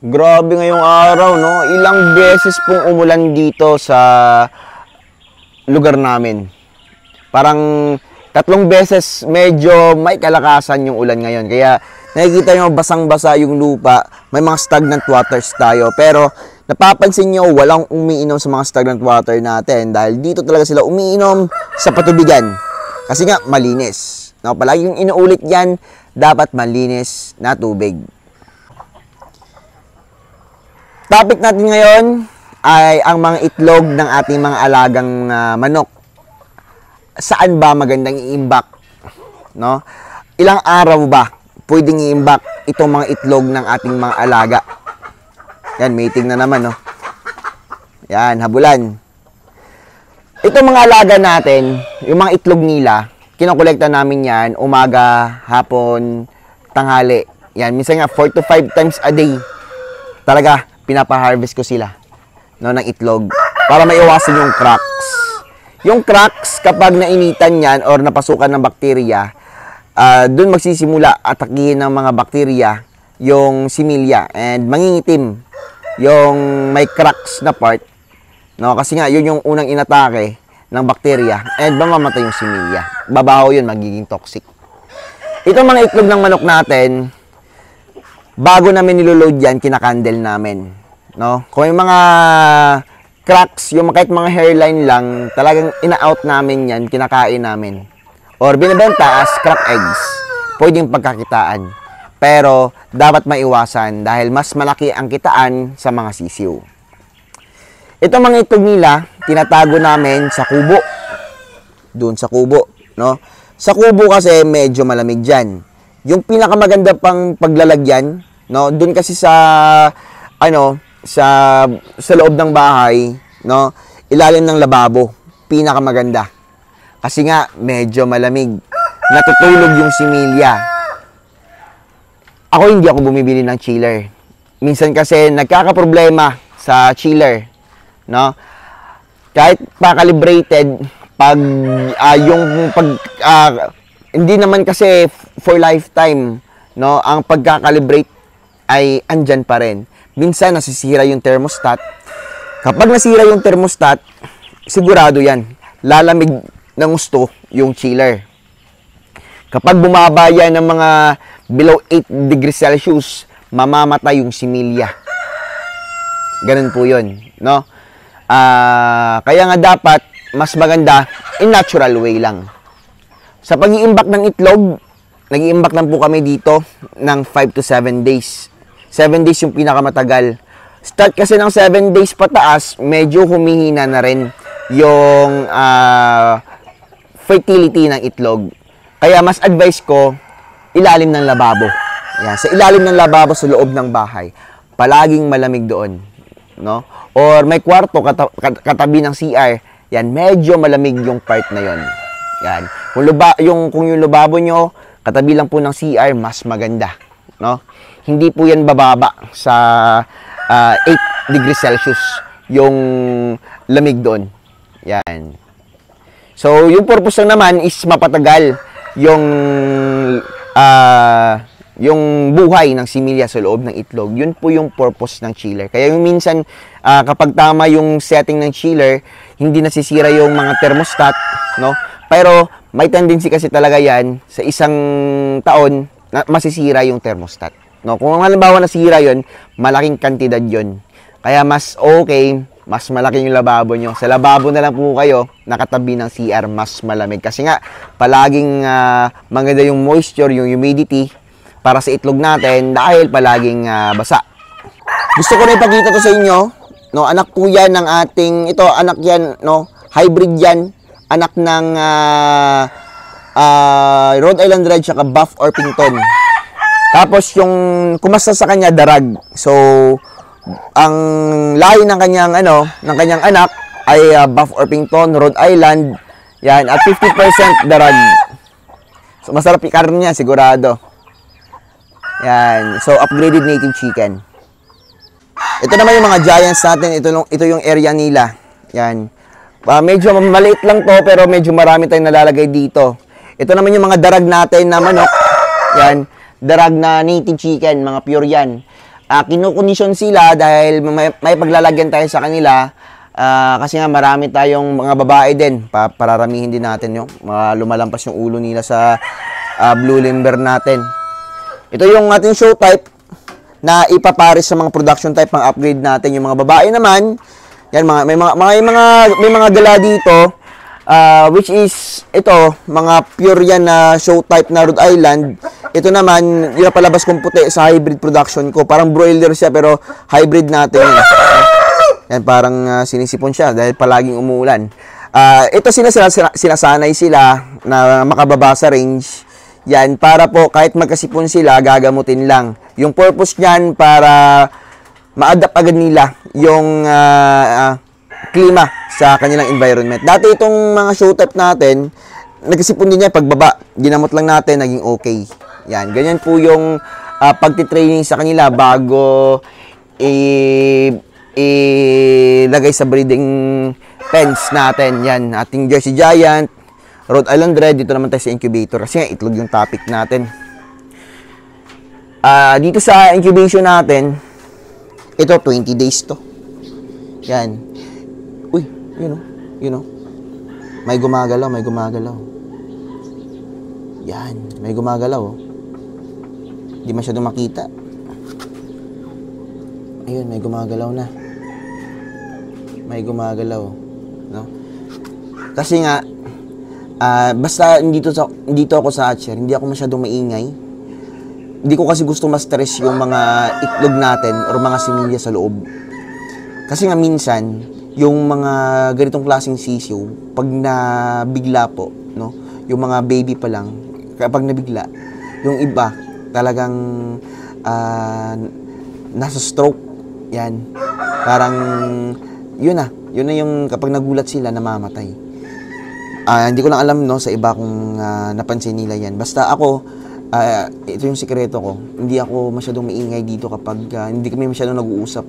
Grabe ngayong araw, no? Ilang beses pong umulan dito sa lugar namin. Parang 3 beses medyo may kalakasan yung ulan ngayon. Kaya nakikita nyo basang-basa yung lupa. May mga stagnant waters tayo. Pero napapansin nyo walang umiinom sa mga stagnant water natin. Dahil dito talaga sila umiinom sa patubigan. Kasi nga malinis. No? Palagi yung inuulit yan, dapat malinis na tubig. Topic natin ngayon ay ang mga itlog ng ating mga alagang manok. Saan ba magandang iimbak? No? Ilang araw ba pwedeng iimbak itong mga itlog ng ating mga alaga? Yan, meeting na naman, no? Yan, habulan. Itong mga alaga natin, yung mga itlog nila, kinokolekta namin yan umaga, hapon, tanghali. Yan, minsan nga 4 to 5 times a day. Talaga, pinapa-harvest ko sila, no, ng itlog para maiwasan yung cracks. Yung cracks, kapag nainitan yan or napasukan ng bakterya, dun magsisimula atakihin ng mga bakterya yung similya and mangingitim yung may cracks na part, no, kasi nga yun yung unang inatake ng bakterya and mamamatay yung similya. Babaho yun, magiging toxic. Itong mga itlog ng manok natin, bago namin niloload yan, kinakandel namin. No? Kung yung mga cracks, yung kahit mga hairline lang, talagang ina-out namin yan, kinakain namin. Or binibenta as crack eggs. Pwedeng pagkakitaan. Pero dapat maiwasan dahil mas malaki ang kitaan sa mga sisiw. Itong mga itlog nila, tinatago namin sa kubo. Doon sa kubo. No? Sa kubo kasi medyo malamig dyan. Yung pinakamaganda pang paglalagyan, no, doon kasi sa sa loob ng bahay, no, ilalim ng lababo, pinakamaganda. Kasi nga medyo malamig, natutulog yung similya. Ako hindi ako bumibili ng chiller. Minsan kasi nagkakaproblema sa chiller, no? Kahit pa-calibrated, hindi naman kasi for lifetime, no? Ang pagka-calibrate ay andyan pa rin. Minsan nasisira yung thermostat. Kapag nasira yung thermostat, sigurado yan, lalamig ng gusto yung chiller. Kapag bumaba yan ng mga below 8 degrees Celsius, mamamatay yung similya. Ganun po yun, no? Kaya nga dapat mas maganda in natural way lang. Sa pag-iimbak ng itlog, nag-iimbak lang po kami dito ng 5 to 7 days. 7 days yung pinakamatagal. Start kasi ng 7 days pataas, medyo humihina na rin yung fertility ng itlog. Kaya mas advice ko, ilalim ng lababo. Yan, sa ilalim ng lababo sa loob ng bahay. Palaging malamig doon. No? Or may kwarto katabi ng CR. Yan, medyo malamig yung part na yon. Yan. Kung yung lababo nyo, katabi lang po ng CR, mas maganda. No? Hindi po yan bababa sa 8 degrees Celsius yung lamig doon. Yan. So, yung purpose lang naman is mapatagal yung buhay ng similya sa loob ng itlog. Yun po yung purpose ng chiller. Kaya yung minsan, kapag tama yung setting ng chiller, hindi nasisira yung mga thermostat, no? Pero may tendency kasi talaga yan sa isang taon na masisira yung thermostat. No? Kung halimbawa nasira yun, malaking kantidad yun. Kaya mas okay, mas malaki yung lababo nyo. Sa lababo na lang po kayo, nakatabi ng CR, mas malamig. Kasi nga, palaging maganda yung moisture, yung humidity, para sa itlog natin, dahil palaging basa. Gusto ko na ipakita to sa inyo. No, anak po yan ng ating, ito, anak yan, no, hybrid yan. Anak ng Rhode Island Red saka Buff Orpington. Tapos yung kumasta sa kanya darag. So ang lahi ng kanyang anak ay Buff Orpington, Rhode Island. Yan, at 50% darag. So masarap ikarin niya sigurado. Yan. So upgraded native chicken. Ito naman yung mga giants natin. Ito yung area nila. Yan. Medyo maliit lang to pero medyo marami tayong nalalagay dito. Ito naman yung mga darag natin na manok. Yan. Darag na native chicken, mga pure yan. kinukondisyon sila dahil may paglalagyan tayo sa kanila. Kasi nga marami tayong mga babae din. Pararamihin din natin yung lumalampas yung ulo nila sa blue limber natin. Ito yung ating show type na ipapares sa mga production type pang upgrade natin. Yung mga babae naman, yan may mga gala dito, which is ito, mga pure yan na show type na Rhode Island. Ito naman, yung napalabas kong puti sa hybrid production ko. Parang broiler siya pero hybrid natin yun. Yan, parang sinisipon siya dahil palaging umuulan. Ito sinasanay sila na makababa sa range. Yan, para po kahit magkasipon sila, gagamutin lang. Yung purpose niyan para ma-adapt agad nila yung klima sa kanilang environment. Dati itong mga show type natin, nagkasipon din niya pagbaba. Ginamot lang natin, naging okay. Yan, ganyan po yung pagtitraining sa kanila bago ilagay sa breeding pens natin. Yan, ating Jersey Giant, Rhode Island Red, dito naman tayo sa incubator kasi itlog yung topic natin. Dito sa incubation natin, ito 20 days to. Yan. Uy, you know. May gumagalaw. Yan, may gumagalaw. Di masyadong makita. Ayun, may gumagalaw na. No? Kasi nga, basta dito ako sa hatcher, hindi ako masyadong maingay. Hindi ko kasi gusto ma-stress yung mga itlog natin or mga similya sa loob. Kasi nga minsan, yung mga ganitong klaseng sisiw, pag nabigla po, no? Yung mga baby pa lang, kapag nabigla, yung iba, talagang nasa stroke. Yan. Parang, yun na yung kapag nagulat sila, namamatay. Hindi ko lang alam, no, sa iba kung napansin nila yan. Basta ako, ito yung sikreto ko. Hindi ako masyadong maingay dito kapag hindi kami masyadong nag-uusap.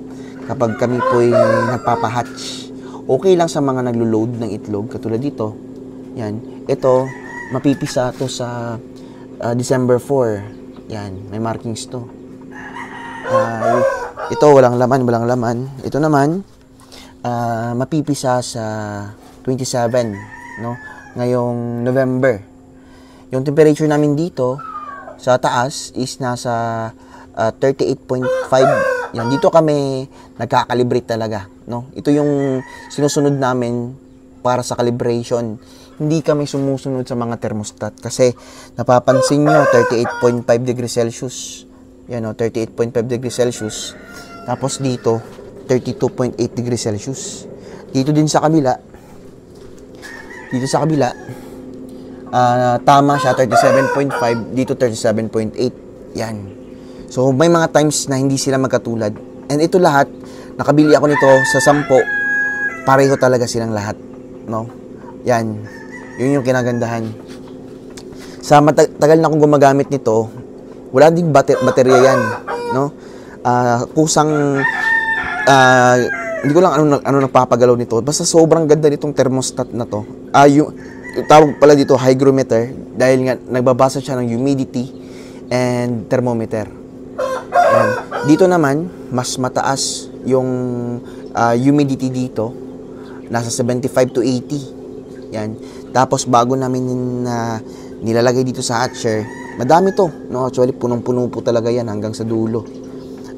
Kapag kami po'y nagpapahatch. Okay lang sa mga naglo-load ng itlog. Katulad dito. Yan. Ito, mapipisa to sa December 4. Yan. May markings to. Ito, walang laman. Ito naman, mapipisa sa 27, no? Ngayong November. Yung temperature namin dito sa taas is nasa 38.5. Yan, dito kami nagka-calibrate talaga, no? Ito yung sinusunod namin para sa calibration. Hindi kami sumusunod sa mga thermostat kasi napapansin nyo 38.5 degrees Celsius. Yan, no? 38.5 degrees Celsius. Tapos dito 32.8 degrees Celsius. Dito din sa kabila. Tama siya, 37.5, dito 37.8. Yan. So, may mga times na hindi sila magkatulad. And ito lahat, nakabili ako nito sa 10. Pareho talaga silang lahat. No? Yan. Yun yung kinagandahan. Sa tagal na akong gumagamit nito, wala ding baterya yan. No? Kusang, hindi ko lang ano nagpapagalaw nito. Basta sobrang ganda nitong thermostat na to. Yung tawag pala dito hygrometer dahil nga nagbabasa siya ng humidity and thermometer. Yan. Dito naman mas mataas yung humidity dito, nasa 75 to 80. Yan. Tapos bago namin nilalagay dito sa hatcher, madami to, no? Actually punong-puno po talaga yan hanggang sa dulo.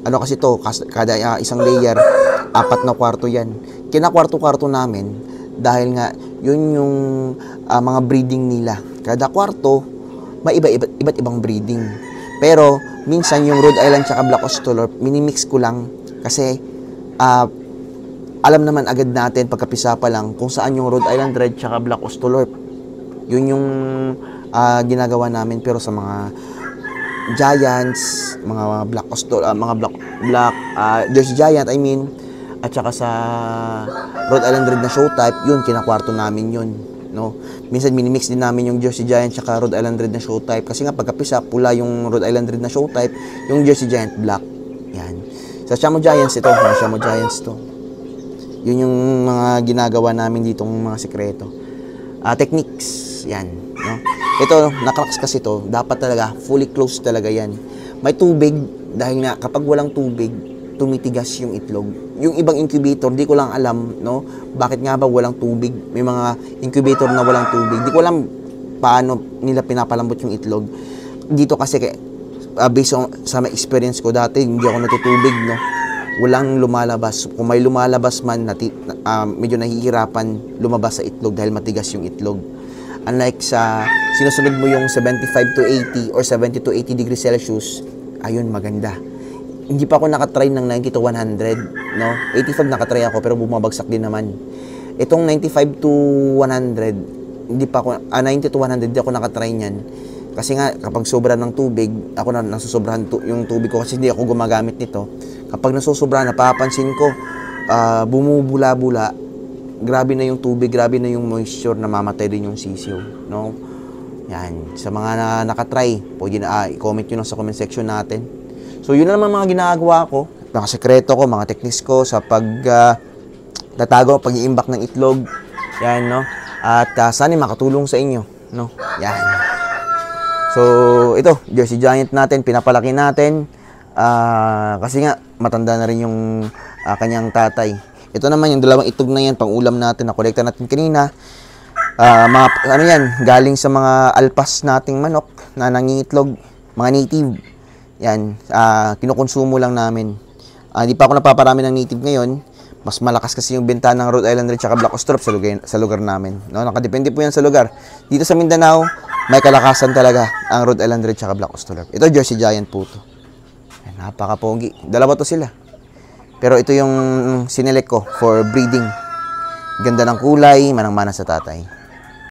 Ano kasi to, kada isang layer 4 na kwarto yan. Kinakwarto-kwarto namin dahil nga yun yung mga breeding nila. Kada kwarto, may iba't ibang breeding. Pero, minsan yung Rhode Island tsaka Black Australorp, minimix ko lang kasi alam naman agad natin pagkapisa pa lang kung saan yung Rhode Island Red tsaka Black Australorp. Yun yung ginagawa namin. Pero sa mga Giants, mga Black Australorp, Black Jersey Giant, I mean, at saka sa Rhode Island Red na show type, yun, kinakwarto namin yun, no? Minsan minimix din namin yung Jersey Giant saka Rhode Island Red na show type kasi nga pagkapisa, pula yung Rhode Island Red na show type, yung Jersey Giant black. Yan. Sa Shamo Giants ito, Shamo Giants to. Yun yung mga ginagawa namin ditong mga sekreto. Techniques, yan, no? Ito, nakraks kasi to, dapat talaga fully closed talaga yan. May tubig Dahil nga, kapag walang tubig, tumitigas yung itlog. Yung ibang incubator, di ko lang alam, no? Bakit nga ba walang tubig? May mga incubator na walang tubig. Di ko alam paano nila pinapalambot yung itlog. Dito kasi, based sa my experience ko dati, hindi ako natutubig, no? Walang lumalabas. Kung may lumalabas man, medyo nahihirapan lumabas sa itlog dahil matigas yung itlog. Unlike sa sinusunod mo yung 75 to 80 or 70 to 80 degrees Celsius, ayun, maganda. Hindi pa ako nakatry ng 90 to 100, no? 85 nakatry ako pero bumabagsak din naman. Itong 95 to 100, hindi pa ako 90 to 100 hindi ako nakatry niyan. Kasi nga kapag sobra ng tubig, ako na nasusobrahan yung tubig ko kasi hindi ako gumagamit nito. Kapag nasusobrahan, napapansin ko bumubula-bula. Grabe na yung tubig, grabe na yung moisture, namamatay din yung sisiw, no? Yan, sa mga nakatry, pwede na i-comment nyo lang sa comment section natin. So, yun na naman mga ginagawa ko. Mga sekreto ko, mga techniques ko sa tatago, pag-iimbak ng itlog. Yan, no? At sana makatulong sa inyo, no? Yan. So, ito, Jersey Giant natin, pinapalaki natin. Kasi nga, matanda na rin yung kanyang tatay. Ito naman, yung dalawang itlog na yan, pang ulam natin, nakolekta natin kanina. Ano yan, galing sa mga alpas nating manok na nangingitlog, mga native. Yan, kinukonsumo lang namin. Di pa ako napaparami ng native ngayon. Mas malakas kasi yung benta ng Rhode Island Red tsaka Black Australorp sa lugar namin. No? Nakadepende po yan sa lugar. Dito sa Mindanao, may kalakasan talaga ang Rhode Island Red tsaka Black Australorp. Ito, Jersey Giant po to. Napaka-pogi. Dalawa to sila. Pero ito yung sinelect ko for breeding. Ganda ng kulay, manang-mana sa tatay.